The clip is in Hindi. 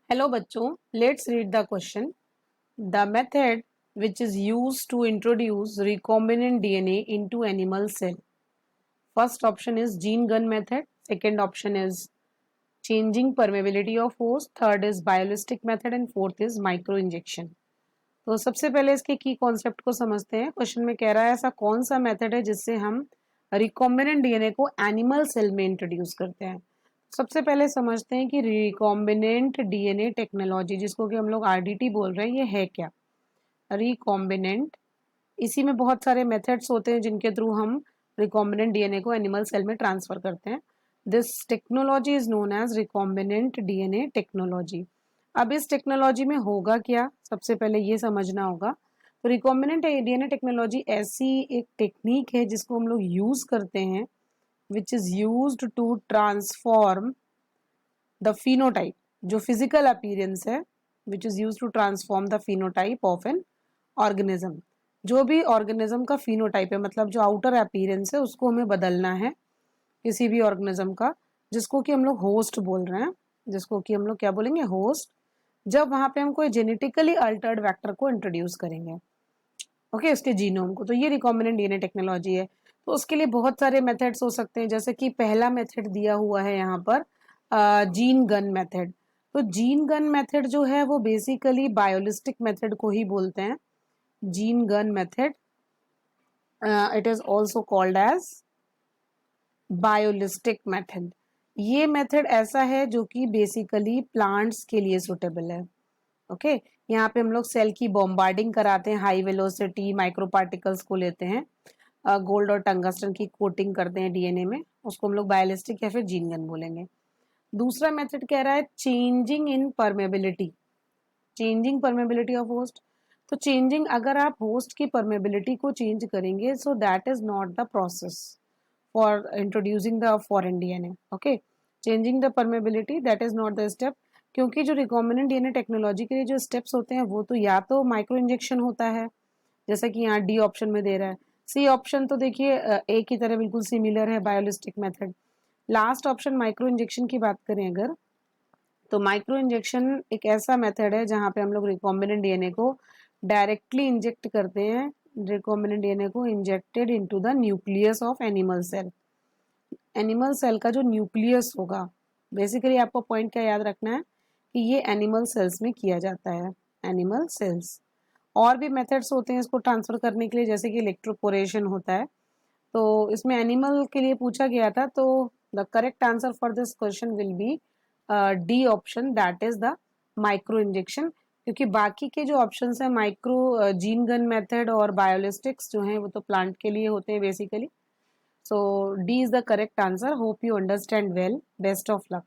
हेलो बच्चों, let's read the question. The method which is used to introduce recombinant DNA into animal cell. First option is gene gun method, second option is changing permeability of host, third is biolystic method and fourth is micro injection. तो सबसे पहले इसके की कॉन्सेप्ट को समझते हैं। क्वेश्चन में कह रहा है ऐसा कौन सा मेथड है जिससे हम रिकॉम्बिनेंट डीएनए को एनिमल सेल में इंट्रोड्यूस करते हैं। सबसे पहले समझते हैं कि रिकॉम्बिनेंट डीएनए टेक्नोलॉजी, जिसको कि हम लोग आरडीटी बोल रहे हैं, ये है क्या। रिकॉम्बिनेंट, इसी में बहुत सारे मेथड्स होते हैं जिनके थ्रू हम रिकॉम्बिनेंट डीएनए को एनिमल सेल में ट्रांसफर करते हैं। This technology is known as recombinant DNA technology. अब इस टेक्नोलॉजी में होगा क्या, सबसे पहले ये समझना होगा। तो रिकॉम्बिनेंट डीएनए टेक्नोलॉजी ऐसी एक टेक्निक है जिसको हम लोग यूज करते हैं, which is used to transform the phenotype, जो फिजिकल अपीयरेंस है, which is used to transform the phenotype of an organism. जो भी ऑर्गेनिज्म का फिनोटाइप है, मतलब जो आउटर अपीयरेंस है, उसको हमें बदलना है किसी भी ऑर्गेनिज्म का, जिसको कि हम लोग होस्ट बोल रहे हैं, जिसको कि हम लोग क्या बोलेंगे, होस्ट। जब वहां पे हम कोई जेनेटिकली अल्टर्ड वेक्टर को इंट्रोड्यूस करेंगे, ओके, उसके जीनोम को, तो ये रिकॉम्बिनेंट डीएनए टेक्नोलॉजी है। तो उसके लिए बहुत सारे मेथड्स हो सकते हैं, जैसे कि पहला मेथड दिया हुआ है यहाँ पर, जीन गन मेथड। तो जीन गन मेथड जो है वो बेसिकली बायोलिस्टिक मेथड को ही बोलते हैं, gene gun method. It is also called as biolistic method. ये मेथड ऐसा है जो कि बेसिकली प्लांट्स के लिए सुटेबल है। ओके, यहाँ पे हम लोग सेल की बॉम्बार्डिंग कराते हैं, हाई वेलोसिटी माइक्रो पार्टिकल्स को लेते हैं, गोल्ड और टंगस्टन की कोटिंग करते हैं डीएनए में, उसको हम लोग बायोलिस्टिक या फिर जीन गन बोलेंगे। दूसरा मेथड कह रहा है changing in permeability, changing permeability of host. तो चेंजिंग, अगर आप होस्ट की परमेबिलिटी को चेंज करेंगे, so that is not the process for introducing the foreign DNA. Okay, changing the permeability, that is not the step, क्योंकि जो रिकॉम्बिनेंट डीएनए टेक्नोलॉजी के लिए जो स्टेप्स होते हैं वो तो या तो माइक्रो इंजेक्शन होता है, जैसा कि यहाँ डी ऑप्शन में दे रहा है। सी ऑप्शन तो देखिए ए की तरह बिल्कुल सिमिलर है, biolistic method. Last option micro injection की बात करें अगर, तो माइक्रो इंजेक्शन एक ऐसा मेथड है जहाँ पे हम लोग रिकॉम्बिनेंट डीएनए को डायरेक्टली इंजेक्ट करते हैं, रिकॉम्बिनेंट डीएनए को injected into the nucleus of animal cell. Animal cell का जो न्यूक्लियस होगा, बेसिकली आपको पॉइंट क्या याद रखना है कि ये एनिमल सेल्स में किया जाता है, एनिमल सेल्स। और भी मेथड्स होते हैं इसको ट्रांसफर करने के लिए, जैसे कि इलेक्ट्रोपोरेशन होता है। तो इसमें एनिमल के लिए पूछा गया था, तो the correct answer for this question will be D option, that is the micro injection. क्योंकि बाकी के जो ऑप्शंस है, माइक्रो जीन गन मेथड और बायोलिस्टिक्स जो हैं, वो तो प्लांट के लिए होते हैं basically. So D is the correct answer. Hope you understand well. Best of luck.